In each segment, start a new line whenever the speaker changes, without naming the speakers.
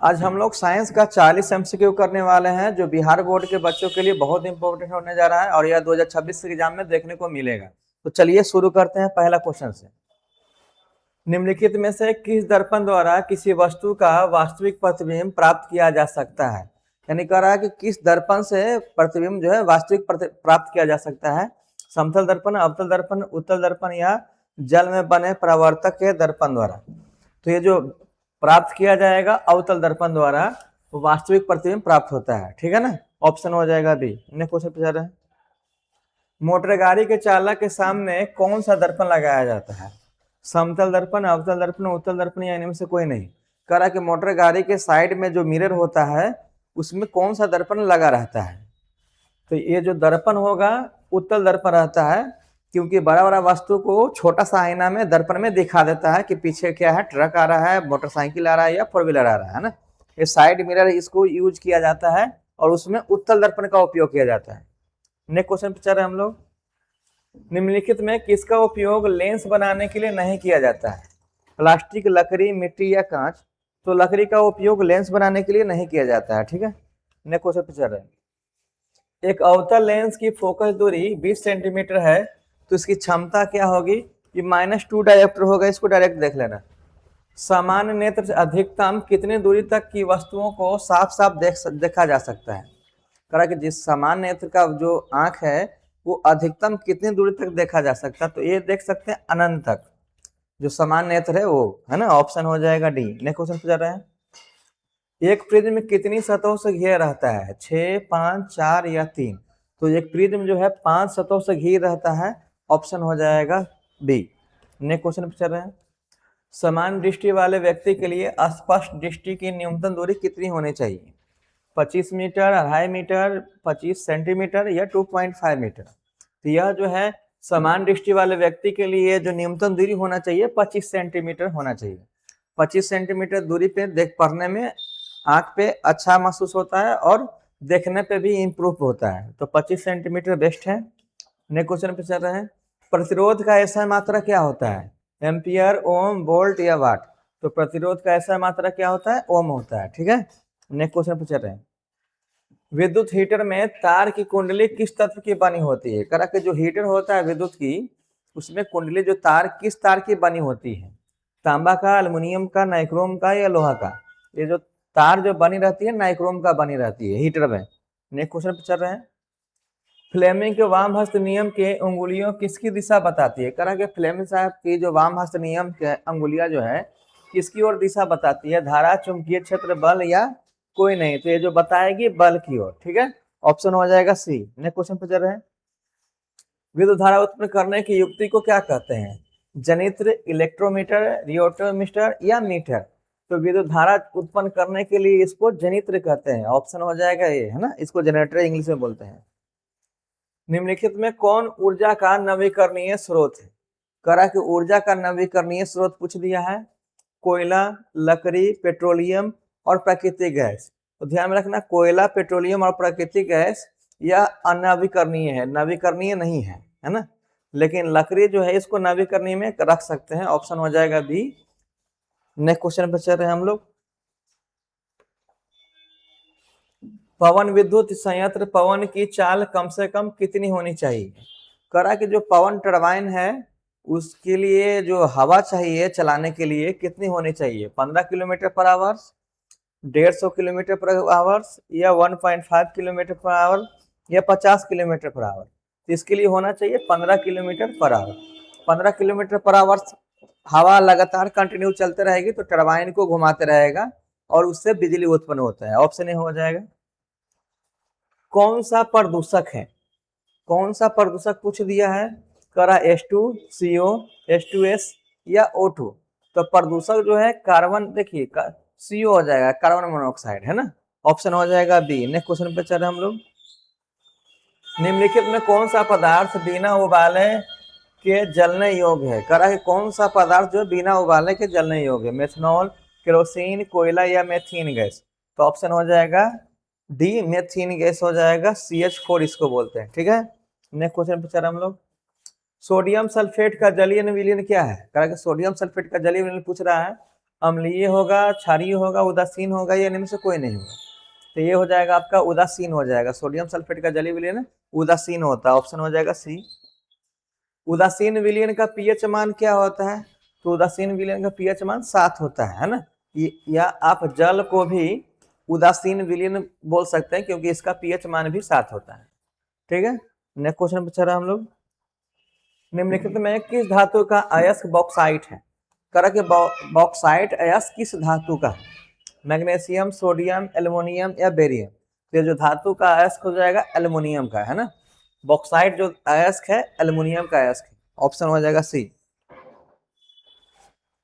आज हम लोग साइंस का 40 एमसीक्यू करने वाले हैं, जो बिहार बोर्ड के बच्चों के लिए बहुत इंपॉर्टेंट होने जा रहा है और यह 2026 के एग्जाम में देखने को मिलेगा। तो चलिए शुरू करते हैं पहला क्वेश्चन से। निम्नलिखित में से किस दर्पण द्वारा किसी वस्तु का वास्तविक प्रतिबिंब प्राप्त किया जा सकता है? यानी कह रहा है कि किस दर्पण से प्रतिबिंब जो है वास्तविक प्राप्त किया जा सकता है। समतल दर्पण, अवतल दर्पण, उत्तल दर्पण या जल में बने परावर्तक के दर्पण द्वारा। तो ये जो प्राप्त किया जाएगा अवतल दर्पण द्वारा, वो वास्तविक प्रतिबिंब प्राप्त होता है। ठीक है ना, ऑप्शन हो जाएगा बी। नेक्स्ट क्वेश्चन पूछा रहा है, मोटर गाड़ी के चालक के सामने कौन सा दर्पण लगाया जाता है? समतल दर्पण, अवतल दर्पण, उत्तल दर्पण या इनमें से कोई नहीं। कह रहा है कि मोटर गाड़ी के साइड में जो मिरर होता है उसमें कौन सा दर्पण लगा रहता है? तो ये जो दर्पण होगा उत्तल दर्पण रहता है, क्योंकि बड़ा बड़ा वस्तु को छोटा सा आईना में दर्पण में दिखा देता है कि पीछे क्या है, ट्रक आ रहा है, मोटरसाइकिल आ रहा है या फोर व्हीलर आ रहा है ना। ये साइड मिरर इसको यूज किया जाता है और उसमें उत्तल दर्पण का उपयोग किया जाता है। नेक्स्ट क्वेश्चन पूछा रहे हम लोग, निम्नलिखित में किसका उपयोग लेंस बनाने के लिए नहीं किया जाता है? प्लास्टिक, लकड़ी, मिट्टी या कांच। तो लकड़ी का उपयोग लेंस बनाने के लिए नहीं किया जाता है। ठीक है, नेक्स्ट क्वेश्चन पूछा रहे, एक अवतल लेंस की फोकस दूरी 20 सेंटीमीटर है, तो इसकी क्षमता क्या होगी? ये -2 डायोप्टर होगा, इसको डायरेक्ट देख लेना। सामान्य नेत्र से अधिकतम कितनी दूरी तक की वस्तुओं को साफ साफ देखा जा सकता है? करा कि जिस सामान्य नेत्र का जो आंख है वो अधिकतम कितनी दूरी तक देखा जा सकता है? तो ये देख सकते हैं अनंत तक, जो सामान्य नेत्र है वो, है ना। ऑप्शन हो जाएगा डी। नेक्स्ट क्वेश्चन पूछा रहा है, एक प्रिज्म में कितनी सतहों से घिरा रहता है? 6, 5, 4 या 3। तो एक प्रिज्म जो है 5 सतहों से घिरा रहता है। ऑप्शन हो जाएगा बी। नेक्स्ट क्वेश्चन पूछा रहे हैं, समान दृष्टि वाले व्यक्ति के लिए स्पष्ट दृष्टि की न्यूनतम दूरी कितनी होनी चाहिए? 25 मीटर, 2.5 मीटर, 25 सेंटीमीटर या 2.5 मीटर। तो यह जो है समान दृष्टि वाले व्यक्ति के लिए जो न्यूनतम दूरी होना चाहिए 25 सेंटीमीटर होना चाहिए। 25 सेंटीमीटर दूरी पे देख पढ़ने में आंख पे अच्छा महसूस होता है और देखने पे भी इम्प्रूव होता है। तो 25 सेंटीमीटर बेस्ट है। नेक्स्ट क्वेश्चन पे चल रहे हैं, प्रतिरोध का ऐसा मात्रा क्या होता है? एम्पियर, ओम, वोल्ट या वाट। तो प्रतिरोध का ऐसा मात्रा क्या होता है? ओम होता है। ठीक है, नेक्स्ट क्वेश्चन पे चल रहे हैं, विद्युत हीटर में तार की कुंडली किस तत्व की बनी होती है? करा के जो हीटर होता है विद्युत की, उसमें कुंडली जो तार किस तार की बनी होती है? तांबा का, एल्युमिनियम का, नाइक्रोम का या लोहा का? ये जो तार जो बनी रहती है नाइक्रोम का बनी रहती है हीटर में। नेक्स्ट क्वेश्चन पे चल रहे हैं, फ्लेमिंग के वाम हस्त नियम के अंगुलियों किसकी दिशा बताती है? करा के फ्लेमिंग साहब की जो वाम हस्त नियम के अंगुलियां जो है किसकी ओर दिशा बताती है? धारा, चुंबकीय क्षेत्र, बल या कोई नहीं। तो ये जो बताएगी बल की ओर। ठीक है, ऑप्शन हो जाएगा सी। नेक्स्ट क्वेश्चन पे चल रहे हैं, विद्युत धारा उत्पन्न करने की युक्ति को क्या कहते हैं? जनित्र, इलेक्ट्रोमीटर, रियोटोमीटर या मीटर। तो विद्युत धारा उत्पन्न करने के लिए इसको जनित्र कहते हैं। ऑप्शन हो जाएगा ये, है ना। इसको जनरेटर इंग्लिश में बोलते हैं। निम्नलिखित में कौन ऊर्जा का नवीकरणीय स्रोत है? करा कि ऊर्जा का नवीकरणीय स्रोत पूछ दिया है, कोयला, लकड़ी, पेट्रोलियम और प्राकृतिक गैस। तो ध्यान में रखना, कोयला, पेट्रोलियम और प्राकृतिक गैस यह अनवीकरणीय है, नवीकरणीय नहीं है, है ना। लेकिन लकड़ी जो है इसको नवीकरणीय में रख सकते हैं। ऑप्शन हो जाएगा बी। नेक्स्ट क्वेश्चन पर चल रहे हैं हम लोग, पवन विद्युत संयंत्र पवन की चाल कम से कम कितनी होनी चाहिए? करा कि जो पवन टरबाइन है उसके लिए जो हवा चाहिए चलाने के लिए कितनी होनी चाहिए? 15 kilometre per hour, 150 kilometre per hour या 1.5 किलोमीटर पर आवर या 50 किलोमीटर पर आवर। तो इसके लिए होना चाहिए 15 kilometre per hour. 15 kilometre per hour हवा लगातार कंटिन्यू चलते रहेगी तो टरबाइन को घुमाते रहेगा और उससे बिजली उत्पन्न होता है। ऑप्शन ए हो जाएगा। कौन सा प्रदूषक है? कौन सा प्रदूषक पूछ दिया है? करा H2, CO, H2S या O2। तो प्रदूषक जो है कार्बन, देखिए CO हो जाएगा, कार्बन मोनोऑक्साइड, है ना। ऑप्शन हो जाएगा बी। नेक्स्ट क्वेश्चन पे चल रहे हम लोग, निम्नलिखित में कौन सा पदार्थ बिना उबाले के जलने योग्य है? करा है कौन सा पदार्थ जो बिना उबाले के जलने योग्य है? मेथनॉल, केरोसिन, कोयला या मेथीन गैस। तो ऑप्शन हो जाएगा डी, मेथीन गैस हो जाएगा। CH4 इसको बोलते हैं। ठीक है, नेक्स्ट क्वेश्चन पे चल रहे हम लोग, सोडियम सल्फेट का जलीय विलयन क्या है? करा कि सोडियम सल्फेट का जलीय विलयन पूछ रहा है, अम्लीय होगा, क्षारीय होगा, उदासीन होगा, या इनमें से कोई नहीं होगा। तो ये हो जाएगा आपका उदासीन हो जाएगा। सोडियम सल्फेट का जलीय विलयन उदासीन होता है, ऑप्शन हो जाएगा सी। उदासीन विलयन का पीएच मान क्या होता है? तो उदासीन विलयन का पीएच मान 7 होता है ना। या आप जल को भी उदासीन विलयन बोल सकते हैं क्योंकि इसका पीएच मान भी 7 होता है। ठीक है, नेक्स्ट क्वेश्चन पूछा रहा हम लोग, निम्नलिखित में किस धातु का अयस्क बॉक्साइट है? करा कि बॉक्साइट अयस्क किस धातु का है? मैग्नीशियम, सोडियम, एल्युमिनियम या बेरियम? तो ये जो धातु का अयस्क हो जाएगा एल्युमिनियम का है ना। बॉक्साइट जो अयस्क है एल्युमिनियम का अयस्क है, ऑप्शन हो जाएगा सी।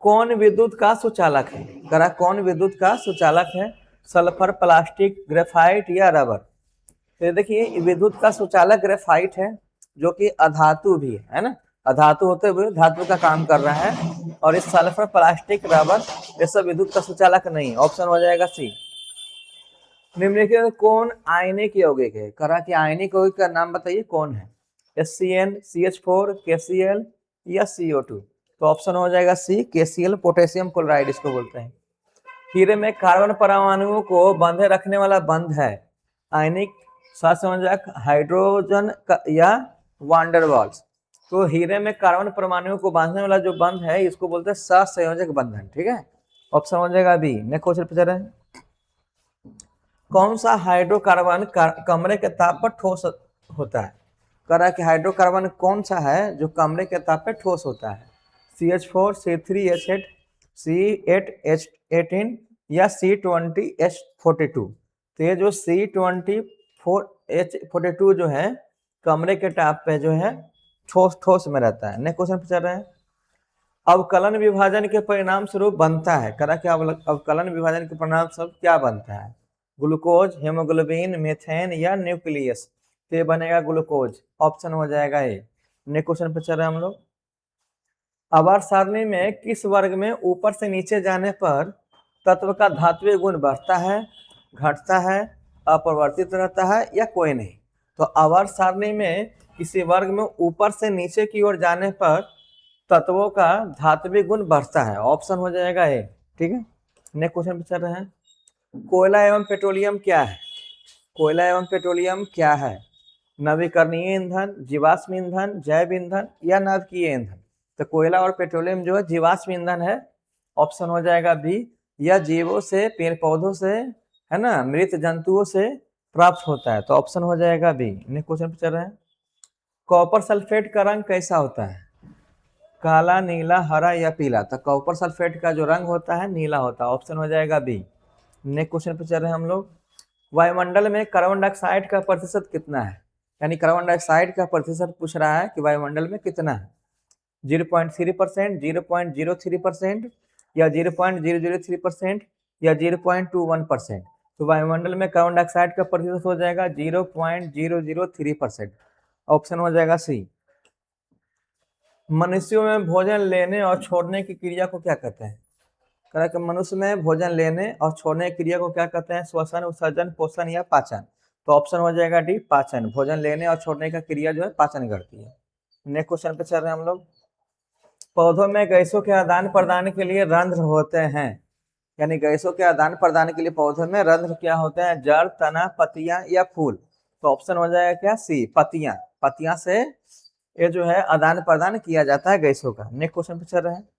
कौन विद्युत का सुचालक है? करा कौन विद्युत का सुचालक है? सल्फर, प्लास्टिक, ग्रेफाइट या रबर? तो देखिए विद्युत का सुचालक ग्रेफाइट है जो कि अधातु भी है ना। अधातु होते हुए धातु का काम कर रहा है। और इस सल्फर, प्लास्टिक, रबर ये सब विद्युत का सुचालक नहीं। ऑप्शन हो जाएगा सी। निम्नलिखित कौन आयनिक यौगिक है? करा कि आयनिक यौगिक का नाम बताइए कौन है? HCN, CH4, KCl या CO2? तो ऑप्शन हो जाएगा सी, KCl, पोटेशियम क्लोराइड इसको बोलते हैं। हीरे में कार्बन परमाणुओं को बंधे रखने वाला बंध है आयनिक सहसंयोजक, हाइड्रोजन या वांडरवाल्स? तो हीरे में कार्बन परमाणुओं को बांधने वाला जो बंध है इसको बोलते हैं सहसंयोजक बंधन। ठीक है, ऑप्शन हो जाएगा बी। नेक्स्ट क्वेश्चन पूछ रहे हैं, कौन सा हाइड्रोकार्बन कमरे के ताप पर ठोस होता है? कह रहा है कि हाइड्रोकार्बन कौन सा है जो कमरे के ताप पर ठोस होता है? CH4, C3H8, C8H18 या C20H42? तो ये जो C24H42 जो है कमरे के ताप पे जो है ठोस में रहता है। नेक्स्ट क्वेश्चन पूछ रहे हैं, अवकलन विभाजन के परिणाम स्वरूप बनता है? करा क्या अवकलन विभाजन के परिणाम स्वरूप क्या बनता है? ग्लूकोज, हेमोग्लोबिन, मीथेन या न्यूक्लियस? तो ये बनेगा ग्लूकोज, ऑप्शन हो जाएगा ए। नेक्स्ट क्वेश्चन पे चल रहे हैं हम लोग, आवर्त सारणी में किस वर्ग में ऊपर से नीचे जाने पर तत्व का धात्विक गुण बढ़ता है, घटता है, अपरिवर्तित रहता है या कोई नहीं? तो आवर्त सारणी में किसी वर्ग में ऊपर से नीचे की ओर जाने पर तत्वों का धात्विक गुण बढ़ता है, ऑप्शन हो जाएगा ए। ठीक है, नेक्स्ट क्वेश्चन पे चल रहे हैं, कोयला एवं पेट्रोलियम क्या है? कोयला एवं पेट्रोलियम क्या है? नवीकरणीय ईंधन, जीवाश्म ईंधन, जैव ईंधन या नाभिकीय ईंधन? तो कोयला और पेट्रोलियम जो है जीवाश्म ईंधन है, ऑप्शन हो जाएगा बी। यह जीवों से, पेड़ पौधों से, है ना, मृत जंतुओं से प्राप्त होता है, तो ऑप्शन हो जाएगा बी। नेक्स्ट क्वेश्चन पे चल रहे हैं, कॉपर सल्फेट का रंग कैसा होता है? काला, नीला, हरा या पीला? तो कॉपर सल्फेट का जो रंग होता है नीला होता है, ऑप्शन हो जाएगा बी। नेक्स्ट क्वेश्चन पे चल रहे हैं हम लोग, वायुमंडल में कार्बन डाइऑक्साइड का प्रतिशत कितना है? यानी कार्बन डाइऑक्साइड का प्रतिशत पूछ रहा है कि वायुमंडल में कितना है? 0.3%, 0.03% या 0.003% या 0.21%? तो वायुमंडल में कार्बन डाइऑक्साइड का प्रतिशत हो जाएगा 0.003%, ऑप्शन हो जाएगा सी। मनुष्यों में भोजन लेने और छोड़ने की क्रिया को क्या कहते हैं? कह कि मनुष्य में भोजन लेने और छोड़ने की क्रिया को क्या कहते हैं? श्वसन, उत्सर्जन, पोषण या पाचन? तो ऑप्शन हो जाएगा डी, पाचन। भोजन लेने और छोड़ने का क्रिया जो है पाचन करती है। नेक्स्ट क्वेश्चन पे चल रहे हैं हम लोग, पौधों में गैसों के आदान प्रदान के लिए रंध्र होते हैं, यानी गैसों के आदान प्रदान के लिए पौधों में रंध्र क्या होते हैं? जड़, तना, पत्तियां या फूल? तो ऑप्शन हो जाएगा क्या, सी, पत्तियां। पत्तियां से ये जो है आदान प्रदान किया जाता है गैसों का। नेक्स्ट क्वेश्चन पे चल रहे हैं,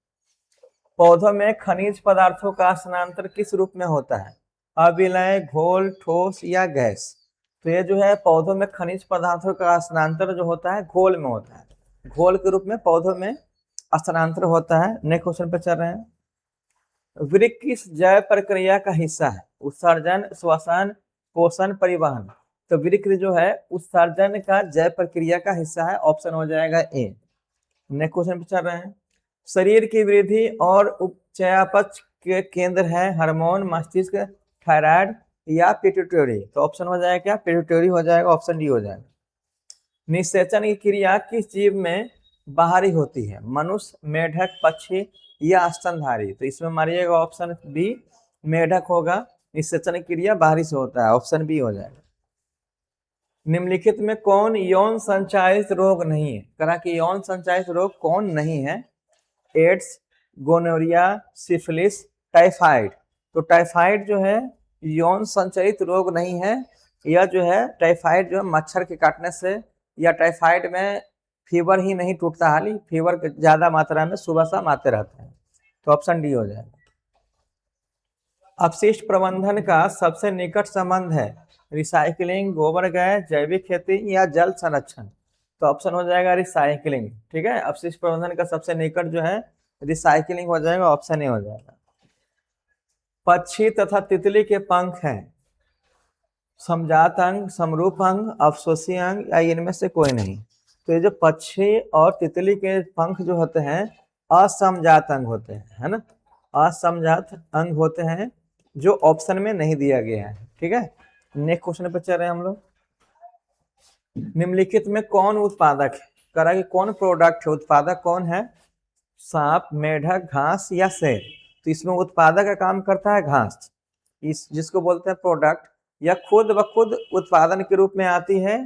पौधों में खनिज पदार्थों का स्थानांतर किस रूप में होता है? अविलय, घोल, ठोस या गैस? तो ये जो है पौधों में खनिज पदार्थों का स्थानांतर जो होता है घोल में होता है, घोल के रूप में पौधों में स्थानांतर होता है। नेक्स्ट क्वेश्चन पे चल रहे हैं, वृक्क किस जैव प्रक्रिया का हिस्सा है? उत्सर्जन, श्वसन, पोषण, परिवहन? तो वृक्क जो है उत्सर्जन का जैव प्रक्रिया का हिस्सा है, ऑप्शन हो जाएगा ए। नेक्स्ट क्वेश्चन पे चल रहे हैं, शरीर की वृद्धि और चयापचय के केंद्र है हार्मोन, मस्तिष्क, थायराइड या पिट्यूटरी? तो ऑप्शन हो जाएगा क्या, पिट्यूटरी हो जाएगा, ऑप्शन डी हो जाएगा। निषेचन की क्रिया किस जीव में बाहरी होती है? मनुष्य, मेढक, पक्षी या स्तनधारी? तो इसमें मारिएगा ऑप्शन बी, मेढक होगा। निषेचन की क्रिया बाहरी से होता है, ऑप्शन बी हो जाएगा। निम्नलिखित में कौन यौन संचारित रोग नहीं है? करा कि यौन संचारित रोग कौन नहीं है? AIDS, gonorrhoea, syphilis typhoid. तो टाइफाइड जो है यौन संचरित रोग नहीं है, यह जो है टाइफाइड जो है मच्छर के काटने से, या टाइफाइड में फीवर ही नहीं टूटता, हाली फीवर ज्यादा मात्रा में सुबह शाम आते रहते हैं। तो ऑप्शन डी हो जाएगा। अपशिष्ट प्रबंधन का सबसे निकट संबंध है रिसाइकलिंग, गोबर गैस, जैविक खेती या जल संरक्षण। तो ऑप्शन हो जाएगा रिसाइकलिंग। ठीक है, अपशिष्ट प्रबंधन का सबसे निकट जो है रिसाइकलिंग हो जाएगा, ऑप्शन ए हो जाएगा। पक्षी तथा तितली के पंख हैं समजात अंग, समरूप अंग, अवशोषी अंग या इनमें से कोई नहीं। तो ये जो पक्षी और तितली के पंख जो होते हैं असमजात अंग होते हैं, है ना, असमजात अंग होते हैं, जो ऑप्शन में नहीं दिया गया है। ठीक है, नेक्स्ट क्वेश्चन पे चल रहे हैं हम लोग। निम्नलिखित में कौन उत्पादक है, करा कि कौन प्रोडक्ट है, उत्पादक कौन है? सांप, मेढक, घास या शेर। तो इसमें उत्पादक का काम करता है घास, इस जिसको बोलते हैं प्रोडक्ट। यह खुद ब खुद उत्पादन के रूप में आती है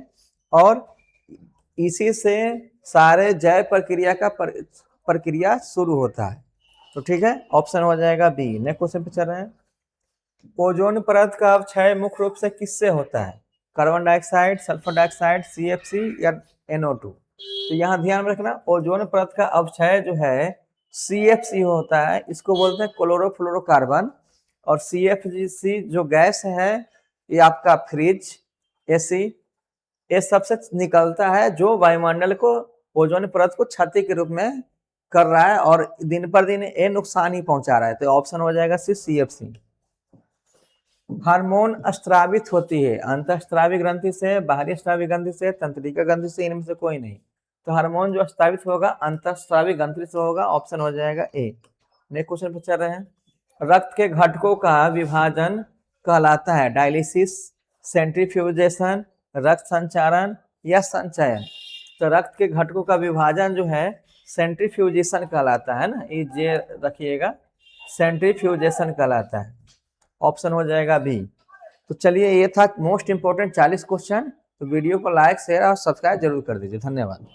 और इसी से सारे जैव प्रक्रिया का प्रक्रिया शुरू होता है। तो ठीक है, ऑप्शन हो जाएगा बी। नेक्स्ट क्वेश्चन पे चल रहे हैं। ओजोन परत का अवक्षय मुख्य रूप से किससे होता है? Carbon dioxide, sulphur dioxide, CFC या NO2। तो यहाँ ध्यान रखना, ओजोन परत का अवक्षय जो है CFC होता है, इसको बोलते हैं क्लोरोफ्लोरोकार्बन। और CFC जो गैस है ये आपका फ्रिज, AC, ये सबसे निकलता है जो वायुमंडल को, ओजोन परत को क्षति के रूप में कर रहा है और दिन पर दिन ये नुकसान ही पहुंचा रहा है। तो ऑप्शन हो जाएगा सी, CFC। हार्मोन स्त्रावित होती है अंतःस्त्रावी ग्रंथि से, बाहरी स्त्रावी ग्रंथि से, तंत्रिका ग्रंथि से, इनमें से कोई नहीं। तो हार्मोन जो स्त्रावित होगा अंतःस्त्रावी ग्रंथि से होगा, ऑप्शन हो जाएगा ए। नेक्स्ट क्वेश्चन पे चल रहे हैं। रक्त के घटकों का विभाजन कहलाता है डायलिसिस, सेंट्रीफ्यूजेशन, रक्त संचारण या संचयन। तो रक्त के घटकों का विभाजन जो है सेंट्रीफ्यूजेशन कहलाता है ना, ये जे रखिएगा, सेंट्रीफ्यूजेशन कहलाता है, ऑप्शन हो जाएगा बी। तो चलिए, ये था मोस्ट इंपोर्टेंट 40 क्वेश्चन। तो वीडियो को लाइक, शेयर और सब्सक्राइब जरूर कर दीजिए। धन्यवाद।